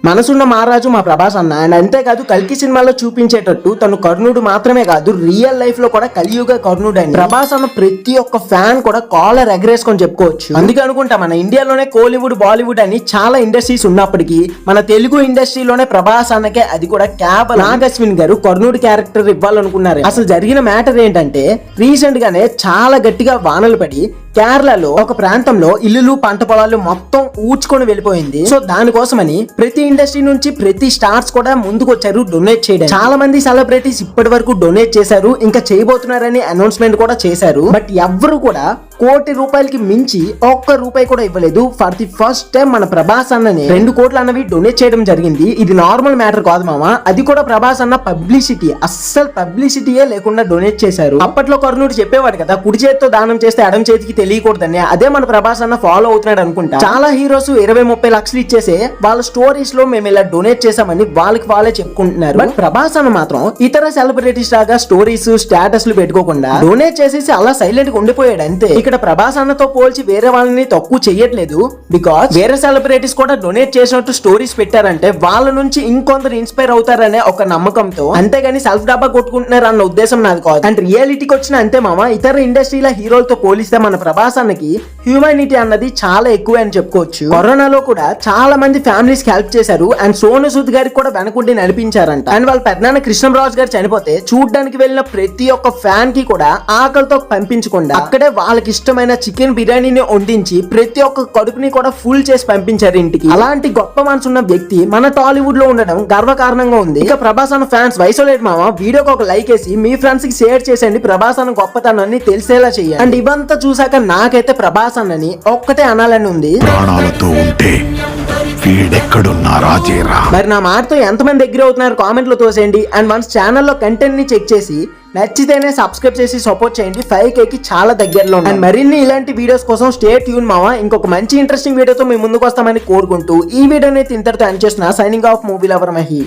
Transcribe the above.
మనసున్న మహారాజు మా ప్రభాస్ అన్న. అండ్ అంతేకాదు కల్కి సినిమాలో చూపించేటట్టు తను కర్ణుడు మాత్రమే కాదు, రియల్ లైఫ్ లో కూడా కలియుగ కర్ణుడు అని ప్రభాస్ అన్న ప్రతి ఒక్క ఫ్యాన్ కూడా కాలర్ ఎగరేసుకొని చెప్పుకోవచ్చు. అందుకే అనుకుంటా మన ఇండియాలోనే కోలీవుడ్, బాలీవుడ్ అని చాలా ఇండస్ట్రీస్ ఉన్నప్పటికీ మన తెలుగు ఇండస్ట్రీలోనే ప్రభాస్ అన్నకే, అది కూడా కేవలం నాగ్ అశ్విన్ గారు కర్ణుడు క్యారెక్టర్ ఇవ్వాలనుకున్నారు. అసలు జరిగిన మ్యాటర్ ఏంటంటే, రీసెంట్ గానే చాలా గట్టిగా వానలు పడి కేరళలో ఒక ప్రాంతంలో ఇల్లులు, పంట పొలాలు మొత్తం ఊడ్చుకొని వెళ్ళిపోయింది. సో దానికోసమని ప్రతి ఇండస్ట్రీ నుంచి ప్రతి స్టార్స్ కూడా ముందుకు వచ్చారు డొనేట్ చేయడం. చాలా మంది సెలబ్రిటీస్ ఇప్పటి వరకు డొనేట్ చేశారు, ఇంకా చేయబోతున్నారని అనౌన్స్మెంట్ కూడా చేశారు. బట్ ఎవ్వరు కూడా ₹1,00,00,000 మించి ₹1 కూడా ఇవ్వలేదు. ఫర్ ది ఫస్ట్ టైం మన ప్రభాస్ అన్నని 2 కోట్లు అన్నవి డొనేట్ చేయడం జరిగింది. ఇది నార్మల్ మ్యాటర్ కాదు మామ, అది కూడా ప్రభాస్ అన్న పబ్లిసిటీ, అస్సలు పబ్లిసిటీయే లేకుండా డొనేట్ చేశారు. అప్పట్లో కర్ణుడు చెప్పేవాడు కదా, కుడి చేతితో దానం చేస్తే ఎడం చేతికి తెలియకూడదని. అదే మన ప్రభాస్ అన్న ఫాలో అవుతున్నాడు అనుకుంటా. చాలా హీరోస్ 20-30 లక్షలు ఇచ్చేసే వాళ్ళ స్టోరీస్ లో మేము ఇలా డొనేట్ చేసామని వాళ్ళకి వాళ్ళే చెప్పుకుంటున్నారు. బట్ ప్రభాస్ అన్న మాత్రం ఇతర సెలబ్రిటీస్ లాగా స్టోరీస్, స్టేటస్లు పెట్టుకోకుండా డొనేట్ చేసేసి అలా సైలెంట్ గా ఉండిపోయాడు అంతే. ఇక్కడ ప్రభాస్ అన్నతో పోల్చి వేరే వాళ్ళని తక్కువ చెయ్యట్లేదు. బికాస్ వేరే సెలబ్రిటీస్ కూడా డొనేట్ చేసినట్టు స్టోరీస్ పెట్టారంటే వాళ్ళ నుంచి ఇంకొందరు ఇన్స్పైర్ అవుతారనే ఒక నమ్మకంతో, అంతేగాని సెల్ఫ్ డబ్బా కొట్టుకుంటున్నారు అన్న ఉద్దేశం నాది కాదు. అండ్ రియాలిటీకి వచ్చిన అంతే మామ, ఇతర ఇండస్ట్రీల హీరోలతో పోలిస్తే మన ప్రభాస్ అన్నకి హ్యూమానిటీ అన్నది చాలా ఎక్కువ అని చెప్పుకోవచ్చు. కరోనాలో కూడా చాలా మంది ఫ్యామిలీస్ కి హెల్ప్ చేశారు. అండ్ సోను సూద్ గారికి కూడా వెనకుండి నడిపించారంట. అండ్ వాళ్ళ పెద్దనాన్న కృష్ణరాజు గారు చనిపోతే చూడ్డానికి వెళ్ళిన ప్రతి ఒక్క ఫ్యాన్ కి కూడా ఆకలితో పంపించకుండా అక్కడే వాళ్ళకి ఇష్టమైన చికెన్ బిర్యానీని వండించి ప్రతి ఒక్క కడుపుని కూడా ఫుల్ చేసి పంపించారు ఇంటికి. అలాంటి గొప్ప మనసు ఉన్న వ్యక్తి మన టాలీవుడ్ లో ఉండడం గర్వకారణంగా ఉంది. ఇక ప్రభాస్ అన్న ఫ్యాన్స్ వయసులేట్ మామ, వీడియోకి ఒక లైక్ వేసి మీ ఫ్రెండ్స్ కి షేర్ చేసేయండి. ప్రభాస్ అన్న గొప్పతనాన్ని తెలిసేలా చేయండి. అండ్ ఇవంతా చూసాక నాకైతే ప్రభాస్ అన్నని ఒక్కటే అనాలని ఉంది, ప్రాణాలతో ఉంటే మరి నా మాటతో ఎంతమంది దగ్గర అవుతున్నారు కామెంట్ లో తోసేయండి. అండ్ మన ఛానల్లో కంటెంట్ ని చెక్ చేసి నచ్చితేనే సబ్స్క్రైబ్ చేసి సపోర్ట్ చేయండి. 5K కి చాలా దగ్గరలో ఉంది. అండ్ మరిన్ని ఇలాంటి వీడియోస్ కోసం స్టే ట్యూన్ మావా. ఇంకొక మంచి ఇంట్రెస్టింగ్ వీడియోతో మేము ముందుకు వస్తామని కోరుకుంటూ ఈ వీడియోని ఇంతటితో ఎండ్ చేస్తున్నా. Signing off, movie lover Mahi.